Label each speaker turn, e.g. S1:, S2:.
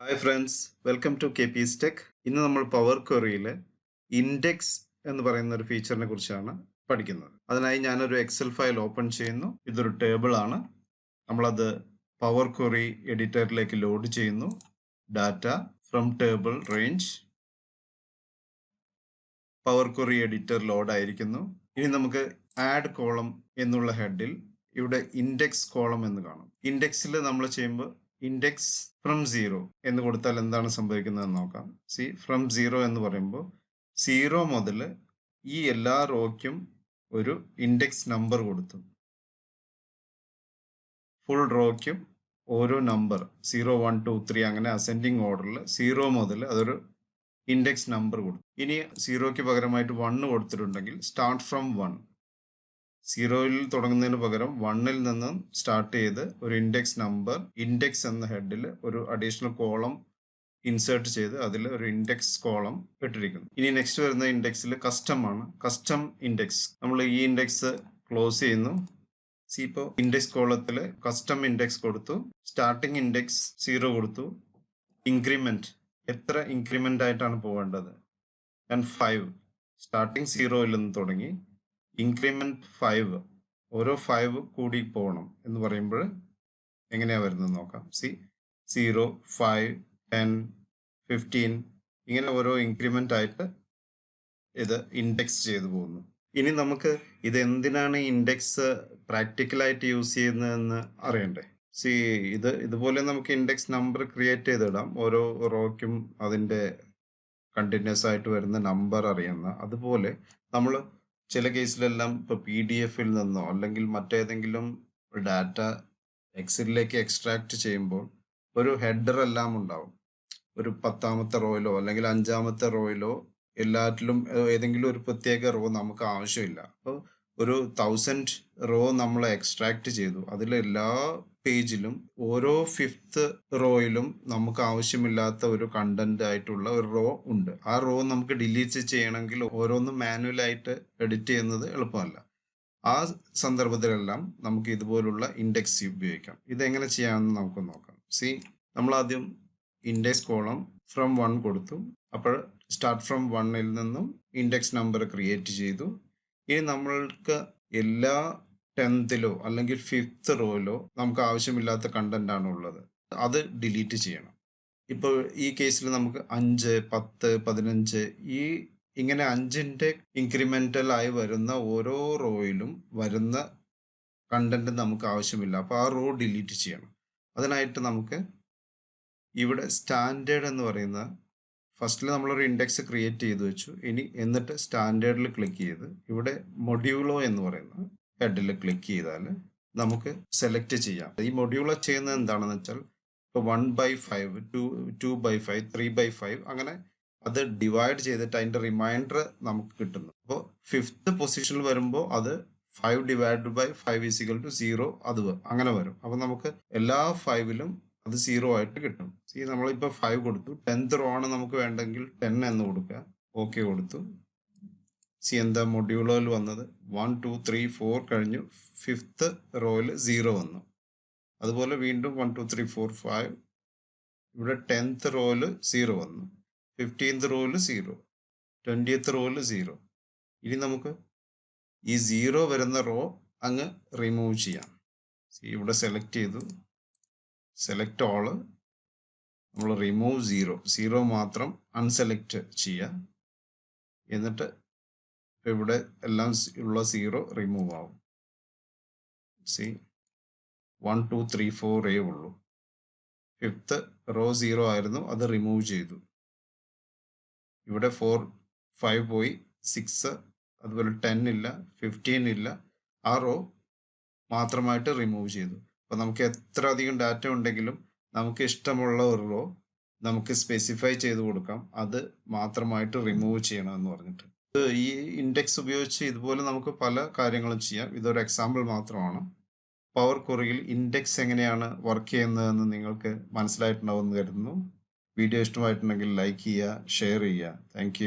S1: Hi friends, welcome to KpeesTech. ഇന്ന് നമ്മൾ power ക്വറിയിലെ index എന്ന് പറയുന്ന ഒരു ഫീച്ചറിനെ കുറിച്ചാണ് പഠിക്കുന്നത്. അതിനായി ഞാനൊരു എക്സൽ ഫയൽ ഓപ്പൺ ചെയ്യുന്നു. ഇതൊരു ടേബിൾ ആണ്. നമ്മളത് പവർ ക്വറി എഡിറ്ററിലേക്ക് ലോഡ് ചെയ്യുന്നു. Data from table range power query editor load ആയിരിക്കുന്നു. ഇനി നമുക്ക് ആഡ് കോളം എന്നുള്ള ഹെഡിൽ ഇവിടെ ഇൻഡെക്സ് കോളം എന്ന് കാണും. ഇൻഡെക്സിൽ നമ്മൾ ചെയ്യുമ്പോൾ ഇൻഡെക്സ് ഫ്രം 0 എന്ന് കൊടുത്താൽ എന്താണ് സംഭവിക്കുന്നത് നോക്കാം. ഫ്രം 0 എന്ന് പറയുമ്പോൾ 0 മുതൽ ഈ എല്ലാ റോയ്ക്കും ഒരു ഇൻഡെക്സ് നമ്പർ കൊടുത്തു. ഫുൾ റോയ്ക്കും ഓരോ നമ്പർ 0 1 2 3 അങ്ങനെ അസെൻഡിങ് ഓർഡറിൽ 0 മുതൽ അതൊരു ഇൻഡെക്സ് നമ്പർ കൊടുത്തു. ഇനി 0ക്ക് പകരമായിട്ട് 1 കൊടുത്തിട്ടുണ്ടെങ്കിൽ സ്റ്റാർട്ട് ഫ്രം 1, 0യിൽ തുടങ്ങുന്നതിന് പകരം 1ൽ നിന്നും സ്റ്റാർട്ട് ചെയ്ത് ഒരു ഇൻഡെക്സ് നമ്പർ ഇൻഡെക്സ് എന്ന ഹെഡിൽ ഒരു അഡീഷണൽ കോളം ഇൻസേർട്ട് ചെയ്ത് അതിൽ ഒരു ഇൻഡെക്സ് കോളം ഇട്ടിരിക്കുന്നു. ഇനി നെക്സ്റ്റ് വരുന്ന ഇൻഡെക്സിൽ കസ്റ്റം ആണ്. കസ്റ്റം ഇൻഡെക്സ് നമ്മൾ ഈ ഇൻഡെക്സ് ക്ലോസ് ചെയ്യുന്നു. ഇപ്പോൾ ഇൻഡെക്സ് കോളത്തിൽ കസ്റ്റം ഇൻഡെക്സ് കൊടുത്തു. സ്റ്റാർട്ടിംഗ് ഇൻഡെക്സ് 0 കൊടുത്തു. ഇൻക്രിമെന്റ് എത്ര ഇൻക്രിമെന്റ് ആയിട്ടാണ് പോകേണ്ടത്? 5 സ്റ്റാർട്ടിംഗ് 0യിൽ നിന്ന് തുടങ്ങി ഇൻക്രിമെന്റ് 5 ഓരോ 5 കൂടി പോകണം എന്ന് പറയുമ്പോൾ എങ്ങനെയാ വരുന്നത് നോക്കാം. 0 5 10 15 ഇങ്ങനെ ഓരോ ഇൻക്രിമെന്റ് ആയിട്ട് ഇത് ഇൻഡെക്സ് ചെയ്തു പോകുന്നു. ഇനി നമുക്ക് ഇത് എന്തിനാണ് ഇൻഡെക്സ് പ്രാക്ടിക്കലായിട്ട് യൂസ് ചെയ്യുന്നതെന്ന് അറിയണ്ടേ? ഇതുപോലെ നമുക്ക് ഇൻഡെക്സ് നമ്പർ ക്രിയേറ്റ് ചെയ്തിടാം. ഓരോ റോയ്ക്കും അതിൻ്റെ കണ്ടിന്യൂസ് ആയിട്ട് വരുന്ന നമ്പർ അറിയുന്ന. അതുപോലെ നമ്മൾ ചില കേസിലെല്ലാം ഇപ്പോൾ PDF-ൽ നിന്നോ അല്ലെങ്കിൽ മറ്റേതെങ്കിലും ഡാറ്റ എക്സലിലേക്ക് എക്സ്ട്രാക്ട് ചെയ്യുമ്പോൾ ഒരു ഹെഡർ എല്ലാം ഉണ്ടാവും. ഒരു 10ാമത്തെ റോയിലോ അല്ലെങ്കിൽ 5ാമത്തെ റോയിലോ എല്ലാറ്റിലും ഏതെങ്കിലും ഒരു പ്രത്യേക റോ നമുക്ക് ആവശ്യമില്ല. അപ്പോൾ ഒരു 1000 റോ നമ്മൾ എക്സ്ട്രാക്ട് ചെയ്തു. അതിലെല്ലാ പേജിലും ഓരോ 5th റോയിലും നമുക്ക് ആവശ്യമില്ലാത്ത ഒരു കണ്ടന്റ് ആയിട്ടുള്ള ഒരു റോ ഉണ്ട്. ആ റോ നമുക്ക് ഡിലീറ്റ് ചെയ്യണമെങ്കിൽ ഓരോന്നും മാനുവലായിട്ട് എഡിറ്റ് ചെയ്യുന്നത് എളുപ്പമല്ല. ആ സന്ദർഭത്തിലെല്ലാം നമുക്ക് ഇതുപോലുള്ള ഇൻഡെക്സ് ഉപയോഗിക്കാം. ഇതെങ്ങനെ ചെയ്യാമെന്ന് നമുക്ക് നോക്കാം. നമ്മൾ ആദ്യം ഇൻഡെക്സ് കോളം ഫ്രം 1 കൊടുത്തു. അപ്പോൾ സ്റ്റാർട്ട് ഫ്രം 1ൽ നിന്നും ഇൻഡെക്സ് നമ്പർ ക്രിയേറ്റ് ചെയ്തു. ഇനി നമ്മൾക്ക് എല്ലാ 10th അല്ലെങ്കിൽ 5th റോയിലോ നമുക്ക് ആവശ്യമില്ലാത്ത കണ്ടന്റ് ആണ് ഉള്ളത്. അത് ഡിലീറ്റ് ചെയ്യണം. ഇപ്പോൾ ഈ കേസിൽ നമുക്ക് 5 10 15 ഇങ്ങനെ 5ന്റെ ഇൻക്രിമെന്റൽ ആയി വരുന്ന ഓരോ റോയിലും വരുന്ന കണ്ടന്റ് നമുക്ക് ആവശ്യമില്ല. അപ്പോൾ ആ റോ ഡിലീറ്റ് ചെയ്യണം. അതിനായിട്ട് നമുക്ക് ഇവിടെ സ്റ്റാൻഡേർഡ് എന്ന് പറയുന്ന ഫസ്റ്റിൽ നമ്മളൊരു ഇൻഡെക്സ് ക്രിയേറ്റ് ചെയ്ത് വെച്ചു. എന്നിട്ട് സ്റ്റാൻഡേർഡിൽ ക്ലിക്ക് ചെയ്ത് ഇവിടെ മൊഡ്യൂളോ എന്ന് പറയുന്ന ഹെഡിൽ ക്ലിക്ക് ചെയ്താൽ നമുക്ക് സെലക്ട് ചെയ്യാം. ഈ മൊഡ്യൂളോ ചെയ്യുന്നത് എന്താണെന്ന് വെച്ചാൽ ഇപ്പോൾ 1/5 2/5 3/5 അങ്ങനെ അത് ഡിവൈഡ് ചെയ്തിട്ട് അതിൻ്റെ റിമൈൻഡർ നമുക്ക് കിട്ടുന്നു. അപ്പോൾ 5th പൊസിഷനിൽ വരുമ്പോൾ അത് 5 / 5 = 0 അത് അങ്ങനെ വരും. അപ്പോൾ നമുക്ക് എല്ലാ 5ലും അത് 0 ആയിട്ട് കിട്ടും. നമ്മളിപ്പോൾ 5 കൊടുത്തു. 10th റോ ആണ് നമുക്ക് വേണ്ടെങ്കിൽ 10 എന്ന് കൊടുക്കുക. ഓക്കെ കൊടുത്തു. എന്താ മൊഡ്യൂളോയിൽ വന്നത് 1 2 3 4 കഴിഞ്ഞു. 5th റോയിൽ 0 വന്നു. അതുപോലെ വീണ്ടും 1 2 3 4 5 ഇവിടെ 10th റോയിൽ 0 വന്നു. 15th റോയിൽ 0, 20th റോയിൽ 0. ഇനി നമുക്ക് ഈ 0 വരുന്ന റോ അങ്ങ് റിമൂവ് ചെയ്യാം. ഇവിടെ സെലക്ട് ചെയ്തു. സെലക്ട് ഓള് നമ്മൾ റിമൂവ് 0 മാത്രം അൺസെലക്ട് ചെയ്യുക. എന്നിട്ട് ഇവിടെ എല്ലാം ഉള്ള 0 റിമൂവ് ആവും. 1 2 3 4 ഉള്ളൂ. 5th റോ 0 ആയിരുന്നു, അത് റിമൂവ് ചെയ്തു. ഇവിടെ 4 5 പോയി. 6 അതുപോലെ 10 ഇല്ല, 15 ഇല്ല. ആ റോ മാത്രമായിട്ട് റിമൂവ് ചെയ്തു. അപ്പോൾ നമുക്ക് എത്ര അധികം ഡാറ്റ ഉണ്ടെങ്കിലും നമുക്ക് ഇഷ്ടമുള്ള ഒരു റോ നമുക്ക് സ്പെസിഫൈ ചെയ്ത് കൊടുക്കാം. അത് മാത്രമായിട്ട് റിമൂവ് ചെയ്യണമെന്ന് പറഞ്ഞിട്ട് ഈ ഇൻഡെക്സ് ഉപയോഗിച്ച് ഇതുപോലെ നമുക്ക് പല കാര്യങ്ങളും ചെയ്യാം. ഇതൊരു എക്സാമ്പിൾ മാത്രമാണ്. പവർ ക്വറിയിൽ ഇൻഡെക്സ് എങ്ങനെയാണ് വർക്ക് ചെയ്യുന്നതെന്ന് നിങ്ങൾക്ക് മനസ്സിലായിട്ടുണ്ടാവുമെന്ന് കരുതുന്നു. വീഡിയോ ഇഷ്ടമായിട്ടുണ്ടെങ്കിൽ ലൈക്ക് ചെയ്യുക, ഷെയർ ചെയ്യുക. താങ്ക്